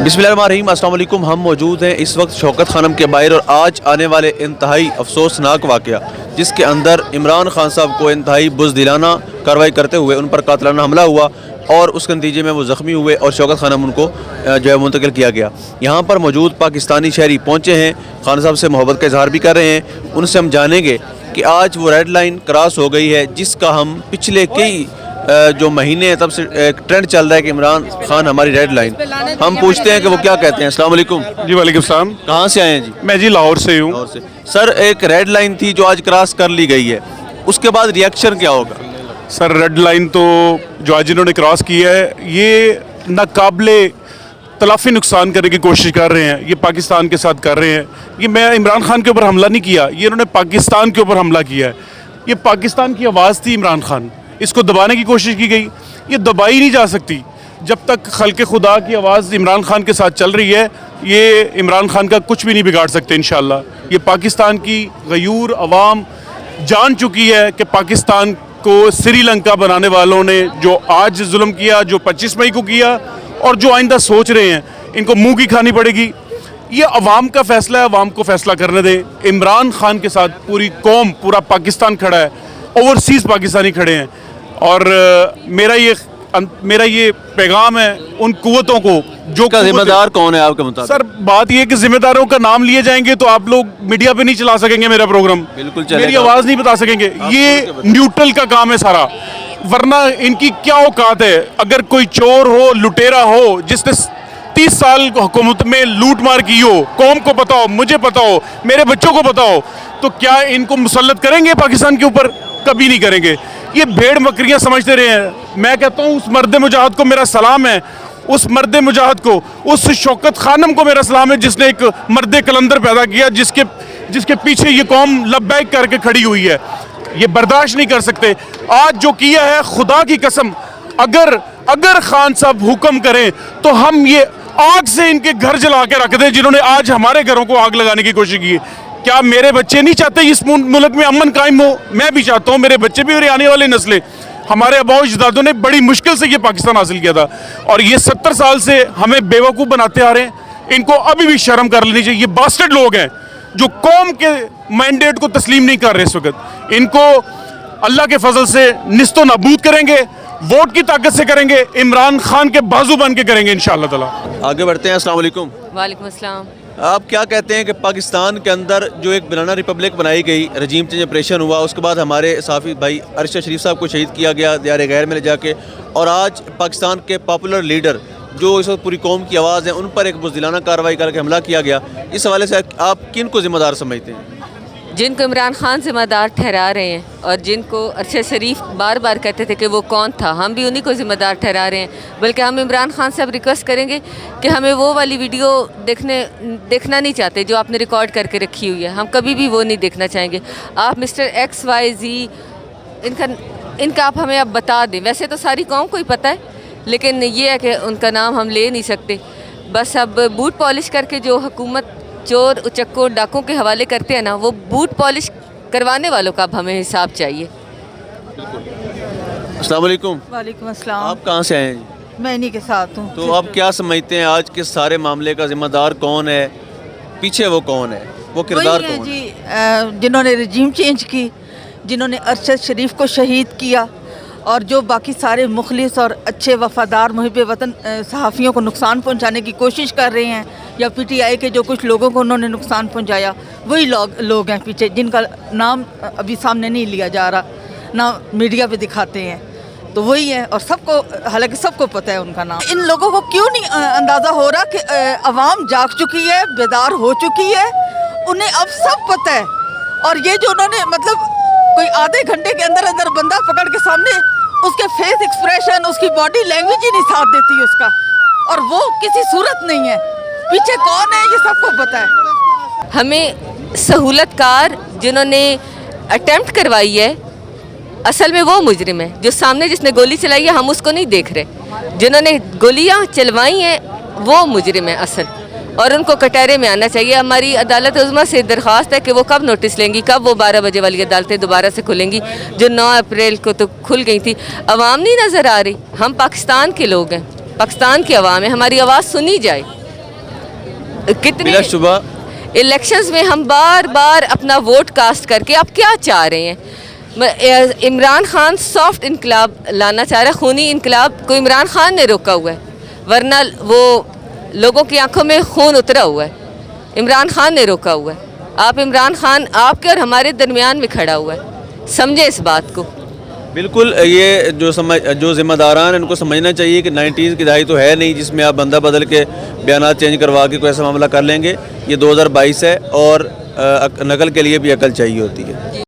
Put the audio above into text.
बिस्मिल्लाहिर्रहमानिर्रहीम, अस्सलाम वालेकुम। हम मौजूद हैं इस वक्त शौकत खानम के बाहर और आज आने वाले इंतहाई अफसोसनाक वाक़या जिसके अंदर इमरान खान साहब को इंतहाई बुज़दिलाना कार्रवाई करते हुए उन पर कातिलाना हमला हुआ और उसके नतीजे में वो ज़ख्मी हुए और शौकत खानम उनको जो है मुंतकिल किया गया। यहाँ पर मौजूद पाकिस्तानी शहरी पहुँचे हैं, खान साहब से मोहब्बत का इजहार भी कर रहे हैं। उनसे हम जानेंगे कि आज वो रेड लाइन क्रॉस हो गई है जिसका हम पिछले कई जो महीने हैं तब से एक ट्रेंड चल रहा है कि इमरान खान हमारी रेड लाइन। हम पूछते हैं कि वो क्या कहते हैं। अस्सलाम वालेकुम जी। वालेकुम सलाम। कहाँ से आए हैं जी? मैं जी लाहौर से हूँ। लाहौर से। सर, एक रेड लाइन थी जो आज क्रॉस कर ली गई है, उसके बाद रिएक्शन क्या होगा? सर, रेड लाइन तो जो आज इन्होंने क्रॉस किया है ये नाकाबिले तलाफी नुकसान करने की कोशिश कर रहे हैं। ये पाकिस्तान के साथ कर रहे हैं। ये मैं इमरान खान के ऊपर हमला नहीं किया, ये इन्होंने पाकिस्तान के ऊपर हमला किया है। ये पाकिस्तान की आवाज़ थी इमरान खान, इसको दबाने की कोशिश की गई। ये दबाई नहीं जा सकती जब तक खल्क़े खुदा की आवाज़ इमरान खान के साथ चल रही है। ये इमरान खान का कुछ भी नहीं बिगाड़ सकते इंशाअल्लाह। ये पाकिस्तान की गयूर अवाम जान चुकी है कि पाकिस्तान को श्रीलंका बनाने वालों ने जो आज जुल्म किया, जो 25 मई को किया और जो आइंदा सोच रहे हैं, इनको मुंह की खानी पड़ेगी। ये अवाम का फैसला है, अवाम को फैसला करने दें। इमरान खान के साथ पूरी कौम, पूरा पाकिस्तान खड़ा है, ओवरसीज़ पाकिस्तानी खड़े हैं। और मेरा ये पैगाम है उन कुव्वतों को जो जिम्मेदार कौन है आपके मुताबिक? सर, बात ये है कि जिम्मेदारों का नाम लिए जाएंगे तो आप लोग मीडिया पे नहीं चला सकेंगे मेरा प्रोग्राम, बिल्कुल चलेगा। मेरी आवाज़ नहीं बता सकेंगे। ये न्यूट्रल का काम है सारा, वरना इनकी क्या औकात है? अगर कोई चोर हो, लुटेरा हो, जिसने 30 साल हुकूमत में लूट मार की हो, कौम को पता हो, मुझे पता हो, मेरे बच्चों को पता हो, तो क्या इनको मुसल्लत करेंगे पाकिस्तान के ऊपर? कभी नहीं करेंगे। ये भेड़ बकरियां समझते रहे हैं। मैं कहता हूँ उस मर्द मुजाहिद को मेरा सलाम है, उस मर्द मुजाहिद को, उस शौकत खानम को मेरा सलाम है जिसने एक मर्द कलंदर पैदा किया, जिसके पीछे ये कौम लब्बैक करके खड़ी हुई है। ये बर्दाश्त नहीं कर सकते। आज जो किया है, खुदा की कसम, अगर खान साहब हुक्म करें तो हम ये आग से इनके घर जला के रख दें जिन्होंने आज हमारे घरों को आग लगाने की कोशिश की है। क्या मेरे बच्चे नहीं चाहते इस मुल्क में अमन कायम हो? मैं भी चाहता हूँ, मेरे बच्चे भी, मेरे आने वाली नस्लें। हमारे आबाओ अजदादों ने बड़ी मुश्किल से ये पाकिस्तान हासिल किया था और ये 70 साल से हमें बेवकूफ़ बनाते आ रहे हैं। इनको अभी भी शर्म कर लेनी चाहिए। ये बास्टर्ड लोग हैं जो कौम के मैंडेट को तस्लीम नहीं कर रहे इस वक्त। इनको अल्लाह के फजल से निस्तो नाबूद करेंगे, वोट की ताकत से करेंगे, इमरान खान के बाजू बन के करेंगे इंशाअल्लाह ताला। आगे बढ़ते हैं। अस्सलाम वालेकुम। वालेकुम अस्सलाम। आप क्या कहते हैं कि पाकिस्तान के अंदर जो एक बनाना रिपब्लिक बनाई गई, रजीम चेंज ऑपरेशन हुआ, उसके बाद हमारे सहाफ़ी भाई अरशद शरीफ साहब को शहीद किया गया दियार गैर में ले जाके, और आज पाकिस्तान के पॉपुलर लीडर जो इस वक्त पूरी कौम की आवाज़ है, उन पर एक बुज़दिलाना कार्रवाई करके हमला किया गया। इस हवाले से आप किन को ज़िम्मेदार समझते हैं? जिनको इमरान खान ज़िम्मेदार ठहरा रहे हैं और जिनको अरशद शरीफ बार बार कहते थे कि वो कौन था, हम भी उन्हीं को ज़िम्मेदार ठहरा रहे हैं। बल्कि हम इमरान खान से अब रिक्वेस्ट करेंगे कि हमें वो वाली वीडियो देखना नहीं चाहते जो आपने रिकॉर्ड करके रखी हुई है। हम कभी भी वो नहीं देखना चाहेंगे। आप मिस्टर XYZ इनका आप हमें अब बता दें। वैसे तो सारी कौम को ही पता है, लेकिन ये है कि उनका नाम हम ले नहीं सकते। बस अब बूट पॉलिश करके जो हुकूमत चोर उचक्कों डाकों के हवाले करते हैं ना, वो बूट पॉलिश करवाने वालों का अब हमें हिसाब चाहिए। अस्सलाम वालेकुम। वालेकुम अस्सलाम। आप कहाँ से आए हैं? मैं इन्हीं के साथ हूँ। तो आप क्या समझते हैं आज के सारे मामले का ज़िम्मेदार कौन है? पीछे वो कौन है? वो किरदार वही है कौन है? जी, जिन्होंने रजीम चेंज की, जिन्होंने अरशद शरीफ को शहीद किया और जो बाकी सारे मुखलिस और अच्छे वफादार मुहिब वतन सहाफ़ियों को नुकसान पहुंचाने की कोशिश कर रहे हैं, या PTI के जो कुछ लोगों को उन्होंने नुकसान पहुंचाया, वही लोग हैं पीछे, जिनका नाम अभी सामने नहीं लिया जा रहा, ना मीडिया पे दिखाते हैं। तो वही है, और सबको, हालांकि सबको पता है उनका नाम। इन लोगों को क्यों नहीं अंदाज़ा हो रहा कि अवाम जाग चुकी है, बेदार हो चुकी है, उन्हें अब सब पता है। और ये जो उन्होंने मतलब कोई आधे घंटे के अंदर अंदर बंदा पकड़ के सामने, उसके फेस एक्सप्रेशन, उसकी बॉडी लैंग्वेज ही नहीं साथ देती उसका, और वो किसी सूरत नहीं है। पीछे कौन है ये सबको पता है। हमें सहूलतकार जिन्होंने अटेम्प्ट करवाई है, असल में वो मुजरिम है। जो सामने जिसने गोली चलाई है, हम उसको नहीं देख रहे। जिन्होंने गोलियां चलवाई हैं वो मुजरिम है असल, और उनको कटहरे में आना चाहिए। हमारी अदालत उज़्मा से दरख्वास्त है कि वो कब नोटिस लेंगी, कब वो 12 बजे वाली अदालतें दोबारा से खुलेंगी, जो 9 अप्रैल को तो खुल गई थी। अवाम नहीं नज़र आ रही। हम पाकिस्तान के लोग हैं, पाकिस्तान की अवाम है, हमारी आवाज़ सुनी जाए। कितने बिलाशुबा इलेक्शंस में हम बार बार अपना वोट कास्ट करके आप क्या चाह रहे हैं? इमरान खान सॉफ्ट इनकलाब लाना चाह रहा है, खूनी इनकलाब को इमरान खान ने रोका हुआ है, वरना वो लोगों की आंखों में खून उतरा हुआ है, इमरान खान ने रोका हुआ है। आप इमरान खान आपके और हमारे दरमियान में खड़ा हुआ है, समझे इस बात को। बिल्कुल, ये जो ज़िम्मेदारान इनको समझना चाहिए कि 90s की दहाई तो है नहीं जिसमें आप बंदा बदल के बयानात चेंज करवा के कोई ऐसा मामला कर लेंगे। ये 2022 है और नकल के लिए भी अकल चाहिए होती है।